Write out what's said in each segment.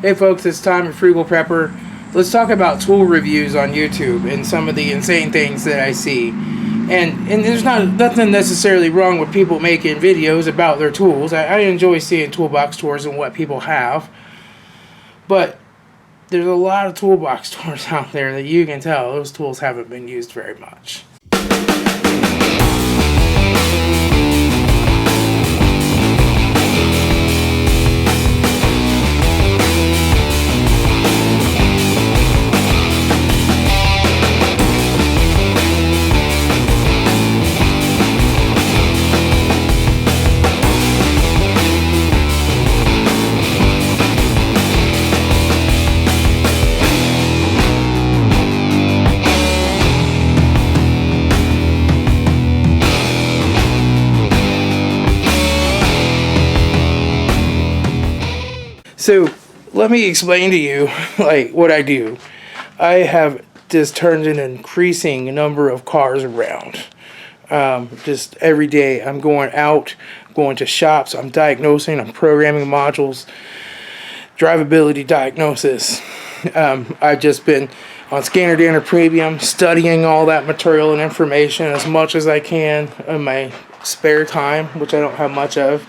Hey folks, it's Time for Frugal Prepper. Let's talk about tool reviews on YouTube and some of the insane things that I see. And there's nothing necessarily wrong with people making videos about their tools. I enjoy seeing toolbox tours and what people have. But there's a lot of toolbox tours out there that you can tell those tools haven't been used very much. So let me explain to you what I do. I have just turned an increasing number of cars around. Just every day I'm going out, going to shops, I'm diagnosing, I'm programming modules, drivability diagnosis. I've just been on Scanner Danner Premium studying all that material and information as much as I can in my spare time, which I don't have much of.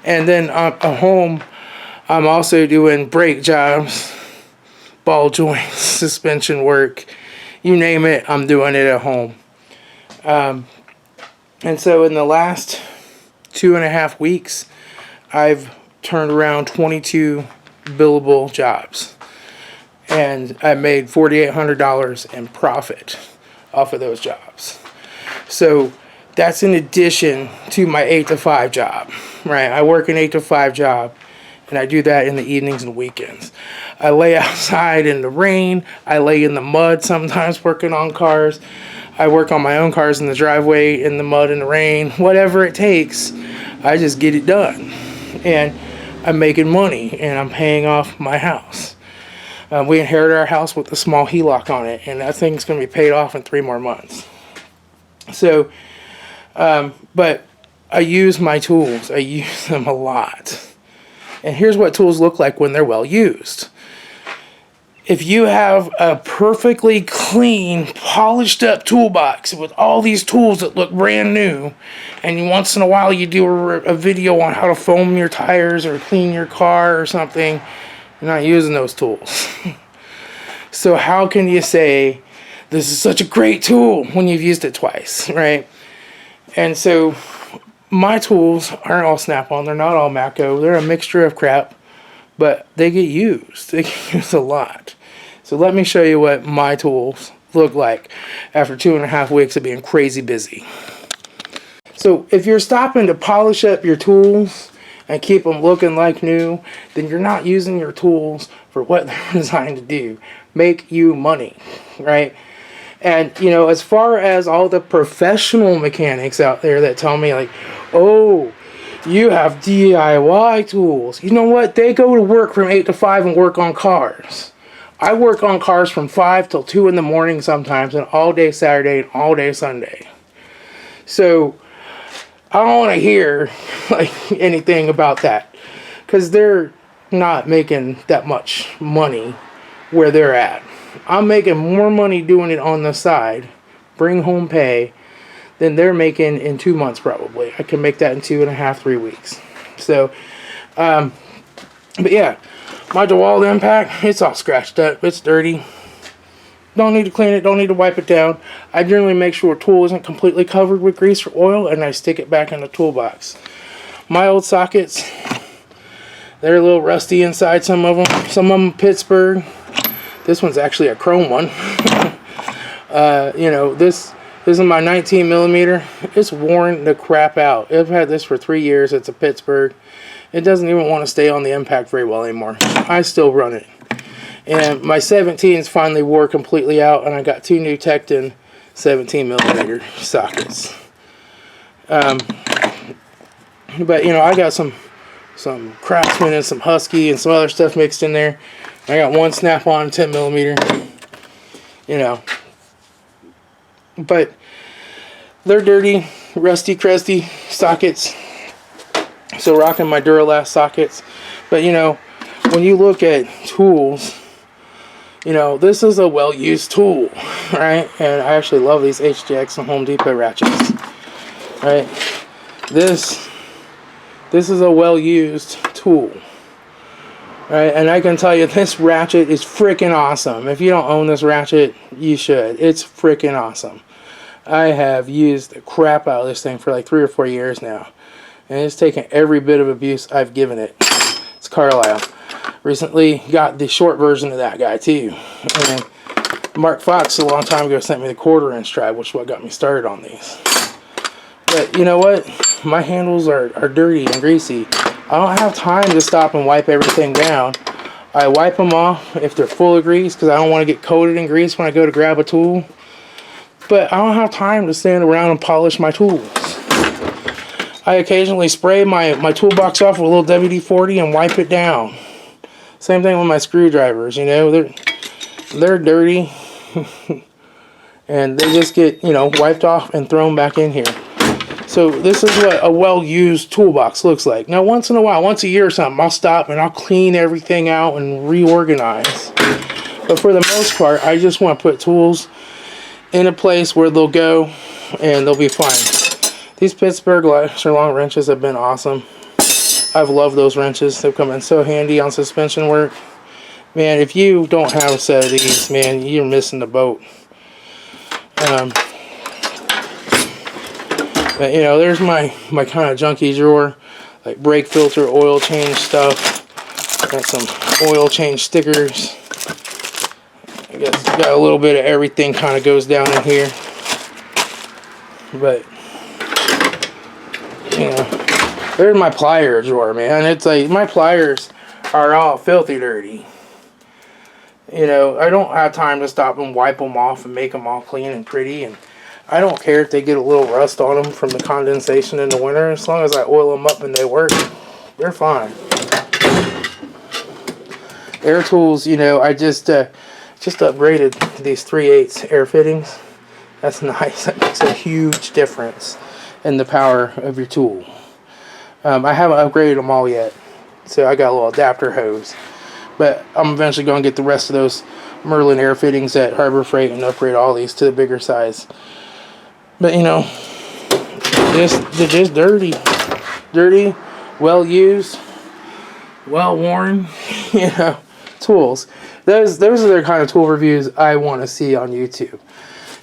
And then at home, I'm also doing brake jobs, ball joints, suspension work, you name it, I'm doing it at home. And so in the last 2.5 weeks, I've turned around 22 billable jobs. And I made $4,800 in profit off of those jobs. So that's in addition to my 8 to 5 job, right? I work an 8 to 5 job. And I do that in the evenings and weekends. I lay outside in the rain. I lay in the mud sometimes working on cars. I work on my own cars in the driveway, in the mud, in the rain. Whatever it takes, I just get it done. And I'm making money, and I'm paying off my house. We inherited our house with a small HELOC on it, and that thing's going to be paid off in 3 more months. So, but I use my tools. I use them a lot. And here's what tools look like when they're well used. If you have a perfectly clean, polished up toolbox with all these tools that look brand new, and once in a while you do a video on how to foam your tires or clean your car or something, you're not using those tools. So how can you say this is such a great tool when you've used it twice, right? And so my tools aren't all Snap-on, they're not all Matco, they're a mixture of crap, but they get used. They get used a lot. So let me show you what my tools look like after 2.5 weeks of being crazy busy. So if you're stopping to polish up your tools and keep them looking like new, then you're not using your tools for what they're designed to do. Make you money, right? And, you know, as far as all the professional mechanics out there that tell me, like, oh, you have DIY tools. You know what? They go to work from 8 to 5 and work on cars. I work on cars from 5 till 2 in the morning sometimes, and all day Saturday and all day Sunday. So I don't want to hear anything about that, because they're not making that much money where they're at. I'm making more money doing it on the side, bring home pay, than they're making in 2 months probably. I can make that in 2.5, 3 weeks. So, but yeah, my DeWalt impact, it's all scratched up. It's dirty. Don't need to clean it. Don't need to wipe it down. I generally make sure a tool isn't completely covered with grease or oil, and I stick it back in the toolbox. My old sockets, they're a little rusty inside, some of them Pittsburgh. This one's actually a chrome one. You know, this is my 19 millimeter. It's worn the crap out. I've had this for 3 years. It's a Pittsburgh. It doesn't even want to stay on the impact very well anymore. I still run it. And my 17s finally wore completely out, and I got 2 new Tecton 17 millimeter sockets. But you know, I got some Craftsman and some Husky and some other stuff mixed in there. I got one Snap-on 10 millimeter. You know, but they're dirty, rusty, crusty sockets. So rocking my Duralast sockets. But you know, when you look at tools, you know, this is a well-used tool, right? And I actually love these HJX and Home Depot ratchets, right? This is a well-used tool, right? And I can tell you, this ratchet is freaking awesome. If you don't own this ratchet, you should. It's freaking awesome. I have used the crap out of this thing for like 3 or 4 years now, and it's taken every bit of abuse I've given it. It's Carlisle. Recently got the short version of that guy too. And Mark Fox a long time ago sent me the 1/4" drive, which is what got me started on these. But you know what? My handles are dirty and greasy. I don't have time to stop and wipe everything down. I wipe them off if they're full of grease because I don't want to get coated in grease when I go to grab a tool. But I don't have time to stand around and polish my tools. I occasionally spray my toolbox off with a little WD-40 and wipe it down. Same thing with my screwdrivers, you know, they're dirty and they just get, you know, wiped off and thrown back in here. So this is what a well-used toolbox looks like. Now once in a while, once a year or something, I'll stop and I'll clean everything out and reorganize. But for the most part, I just want to put tools in a place where they'll go and they'll be fine. These Pittsburgh lasher long wrenches have been awesome. I've loved those wrenches. They've come in so handy on suspension work. Man, if you don't have a set of these, man, you're missing the boat. But, you know, there's my kind of junky drawer. Like brake filter, oil change stuff. Got some oil change stickers. I guess got a little bit of everything kind of goes down in here. But, you know. There's my plier drawer, man. It's like, my pliers are all filthy dirty. You know, I don't have time to stop and wipe them off and make them all clean and pretty. And I don't care if they get a little rust on them from the condensation in the winter. As long as I oil them up and they work, they're fine. Air tools, you know, I just upgraded these 3/8 air fittings. That's nice. That makes a huge difference in the power of your tool. I haven't upgraded them all yet, so I got a little adapter hose. But I'm eventually going to get the rest of those Merlin air fittings at Harbor Freight and upgrade all these to the bigger size. But you know, they're just dirty, well used, well worn, you know, tools. Those are the kind of tool reviews I want to see on YouTube.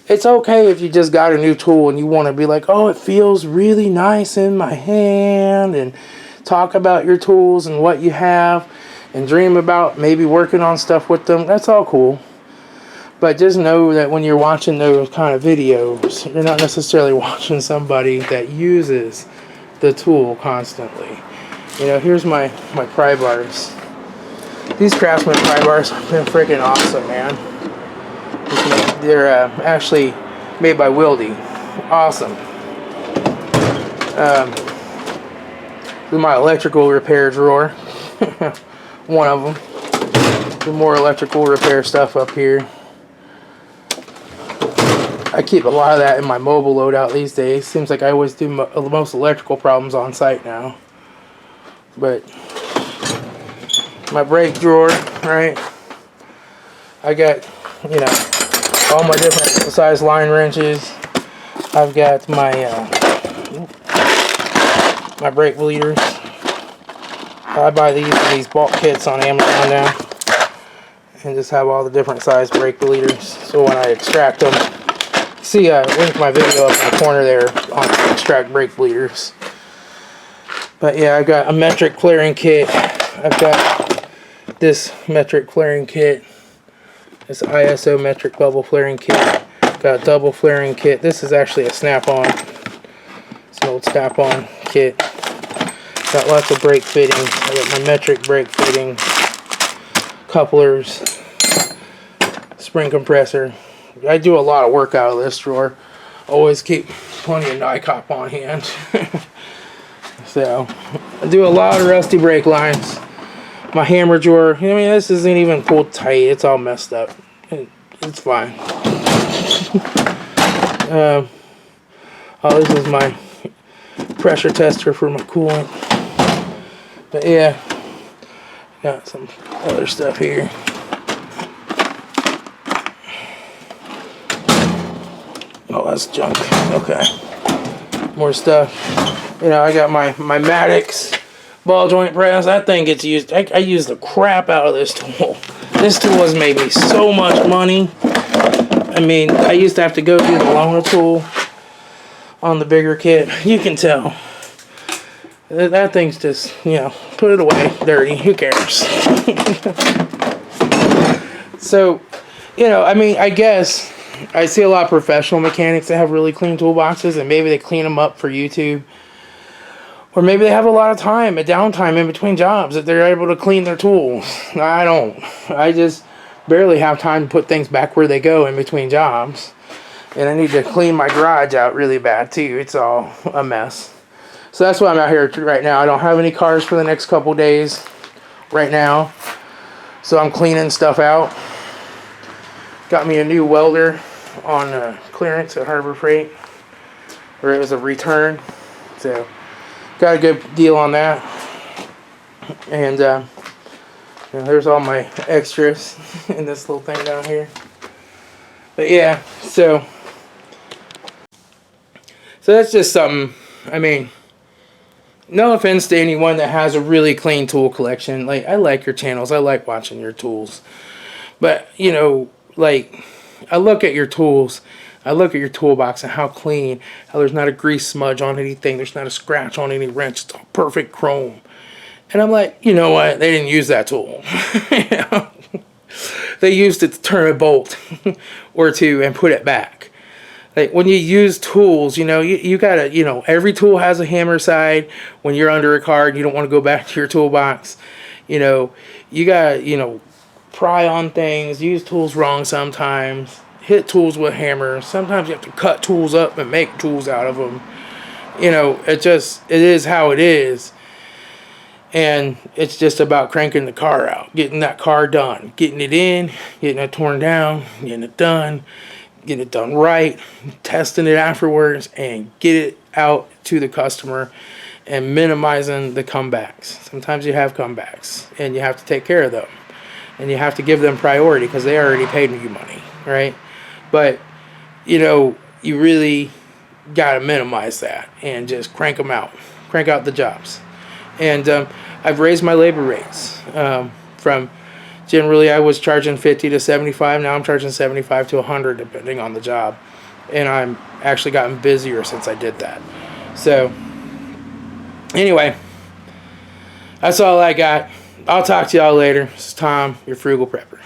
It's okay if you just got a new tool and you want to be like, oh, it feels really nice in my hand, and talk about your tools and what you have and dream about maybe working on stuff with them. That's all cool. But just know that when you're watching those kind of videos, you're not necessarily watching somebody that uses the tool constantly. You know, here's my pry bars. These Craftsman pry bars have been freaking awesome, man. They're actually made by Wildy. Awesome. This is my electrical repair drawer. One of them. Some more electrical repair stuff up here. I keep a lot of that in my mobile loadout these days. Seems like I always do most electrical problems on site now. But my brake drawer, right? I got, you know, all my different size line wrenches. I've got my my brake bleeders. I buy these bulk kits on Amazon now, and just have all the different size brake bleeders. So when I extract them, see, I linked my video up in the corner there on extract brake bleeders. But yeah, I've got a metric flaring kit. I've got this metric flaring kit. This ISO metric bubble flaring kit. Got a double flaring kit. This is actually a snap-on. It's an old snap-on kit. Got lots of brake fittings. I got my metric brake fitting, couplers, spring compressor. I do a lot of work out of this drawer. Always keep plenty of NICOP on hand. So, I do a lot of rusty brake lines. My hammer drawer, I mean, this isn't even pulled tight. It's all messed up. It's fine. Oh, this is my pressure tester for my coolant. But yeah, Got some other stuff here. Oh, that's junk. Okay. More stuff. You know, I got my Maddox ball joint press. That thing gets used. I use the crap out of this tool. This tool has made me so much money. I mean, I used to have to go do the loaner tool on the bigger kit. You can tell. That thing's just, you know, put it away, dirty. Who cares? So, you know, I mean, I guess I see a lot of professional mechanics that have really clean toolboxes, and maybe they clean them up for YouTube. Or maybe they have a lot of time, a downtime in between jobs that they're able to clean their tools. I don't. I just barely have time to put things back where they go in between jobs. And I need to clean my garage out really bad too. It's all a mess. So that's why I'm out here right now. I don't have any cars for the next couple days right now. So I'm cleaning stuff out. Got me a new welder on clearance at Harbor Freight. Or it was a return. So got a good deal on that. And you know, there's all my extras in this little thing down here. But yeah, so that's just something. I mean, no offense to anyone that has a really clean tool collection. Like, I like your channels. I like watching your tools. But, you know, like, I look at your tools. I look at your toolbox and how clean. How there's not a grease smudge on anything. There's not a scratch on any wrench. It's all perfect chrome. And I'm like, you know what? They didn't use that tool. You know? They used it to turn a bolt or two and put it back. Like, when you use tools, you know, you gotta, you know, every tool has a hammer side. When you're under a car and you don't want to go back to your toolbox, you know, you gotta, you know, pry on things, use tools wrong sometimes, hit tools with hammers. Sometimes you have to cut tools up and make tools out of them. You know, it is how it is. And it's just about cranking the car out, getting that car done, getting it in, getting it torn down, getting it done right, testing it afterwards, and get it out to the customer, and minimizing the comebacks. Sometimes you have comebacks, and you have to take care of them, and you have to give them priority because they already paid you money, right? But, you know, you really got to minimize that and just crank them out, crank out the jobs. And I've raised my labor rates from generally I was charging 50 to 75. Now I'm charging 75 to 100 depending on the job. And I'm actually gotten busier since I did that. So anyway, that's all I got. I'll talk to y'all later. This is Tom, your frugal prepper.